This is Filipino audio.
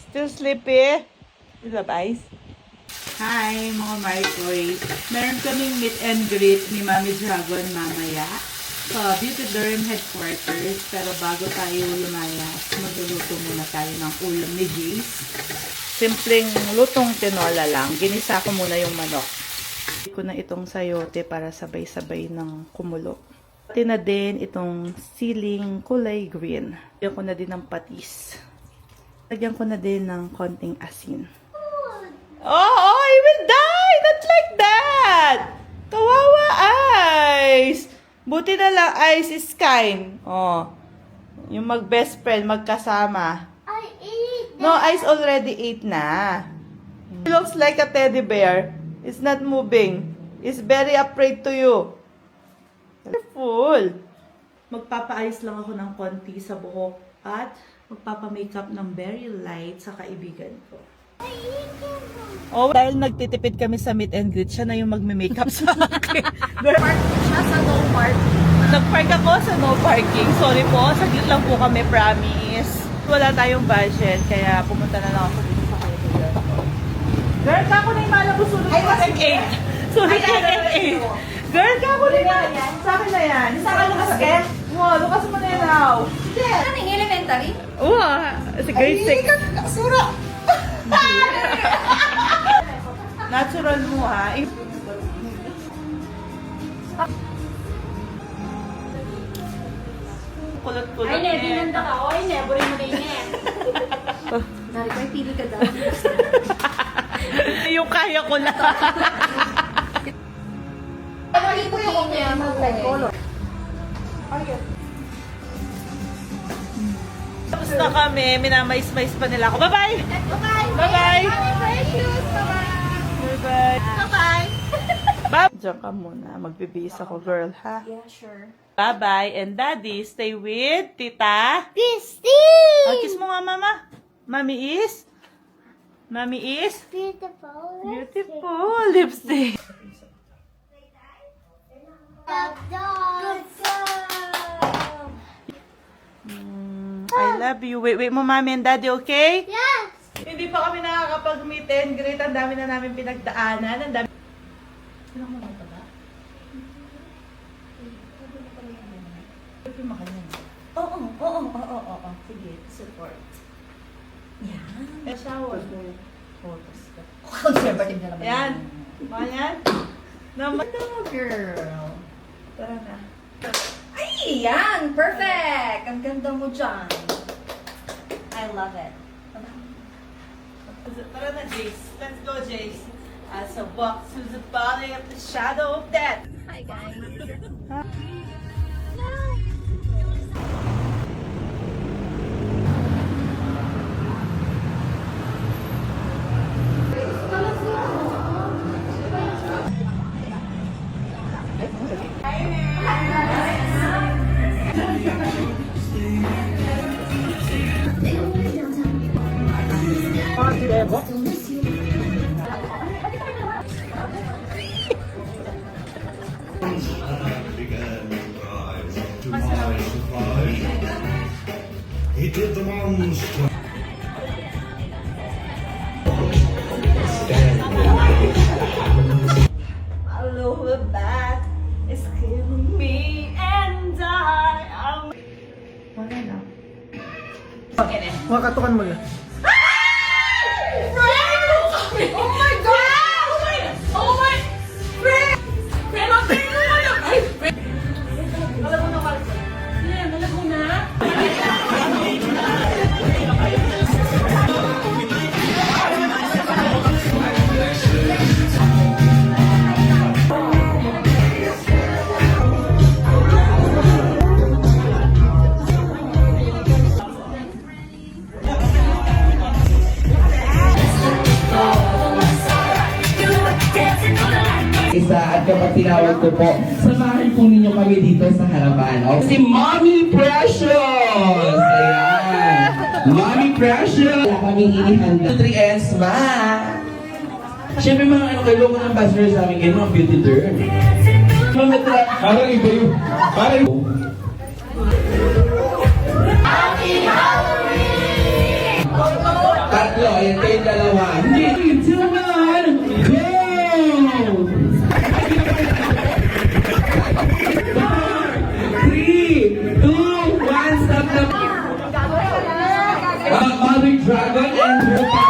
Still sleepy? You love ice? Hi, mga Marikoy. Meron kaming meet and greet ni Mami Dragon mamaya sa Beauty Derm Headquarters. Pero bago tayo lumayas, magluluto muna tayo ng ulam ni Jace. Simpleng lutong tinola lang. Ginisa ko muna yung manok. Hindi ko na itong sayote para sabay-sabay ng kumulo. Pati na din itong siling kulay green. Lagyan ko na din ng patis. Lagyan ko na din ng konting asin. Oh, I will die! Not like that! Kawawa, Ice! Buti na lang, Ice is kind. Oh. Yung mag-best friend, magkasama. I ate that. No, Ice already ate na. He looks like a teddy bear. It's not moving. It's very afraid to you. Careful. Magpapaayos lang ako ng konti sa buhok at magpapamakeup ng very light sa kaibigan ko. I ate that. Oh, dahil nagtitipid kami sa meet and greet, siya na yung magme-makeup sa akin. Park siya sa no parking. Nag-park ako sa no parking. Sorry po, saglit lang po kami, promise. Wala tayong budget, kaya pumunta na lang ako dito sa kaibigan ko. Girl, kako na yung malabusulog ko ng 8. Sorry, 8. Girl, kako na yan. Sa akin na yan. Sa akin, Lucas, Ken? Wow, Lucas mo na yan now. Ano yung elementary? Wow, si grade 6. Sura! Natural mo ha. Kulot-kulot Ay, na Nebi, yan. nanda ka. Oy, Nebori mo na yun. Nari ko, pili ka daw. Yung kaya ko na. Pili ko yung color. Tapos na kami, minamais-mais pa nila ako. Bye-bye! Bye-bye! Bye-bye! Precious! Bye-bye! Bye-bye! Bye-bye! Bye! Diyan ka muna. Magbibihis ako, girl, ha? Yeah, sure. Bye-bye. And daddy, stay with tita. Christy! Oh, kiss mo nga, mama. Mommy is? Mommy is? Beautiful. Beautiful lipstick. Good job! I love you. Wait mo, mommy and daddy, okay? Yes! Hindi pa kami nakakapag-meet and greet. Ang dami na namin pinagdaanan. Ang dami. Sino mo ba ba? Oo. Sige, support. Yan. Shower. Conservative na naman. Yan. Mga yan. Naman. Hello, girl. Tara na. Ay, yan! Perfect! Ang ganda mo dyan. I love it. Tara na, Jace. Let's go, Jace. As a walk through the valley of the shadow of death. Hi, guys. Began to rise to my surprise. He did the monster. My lower back is killing me and I am... Wala na. Makatukan mo na. Oh my God! Oh my! Friend! Friend! Friend! Ay! Friend! Alam mo na, Marco. Yan, alam mo na. Isa at kapag tinawag ko po, samahan po ninyo kami dito sa harapan. O, si Mommy Precious! Ayan! Mommy Precious! Wala kaming inihanda. 3S, ma! Siyempre mga kayo ko ng pastor sa amin kayo, mga beauty derm. Mga Parang iba yun. Parang... Happy Halloween! tatlo. Ayan, kayong dalawa. Hindi. 2, 1, go! 3, 2, 1, stop the... Mother Dragon and her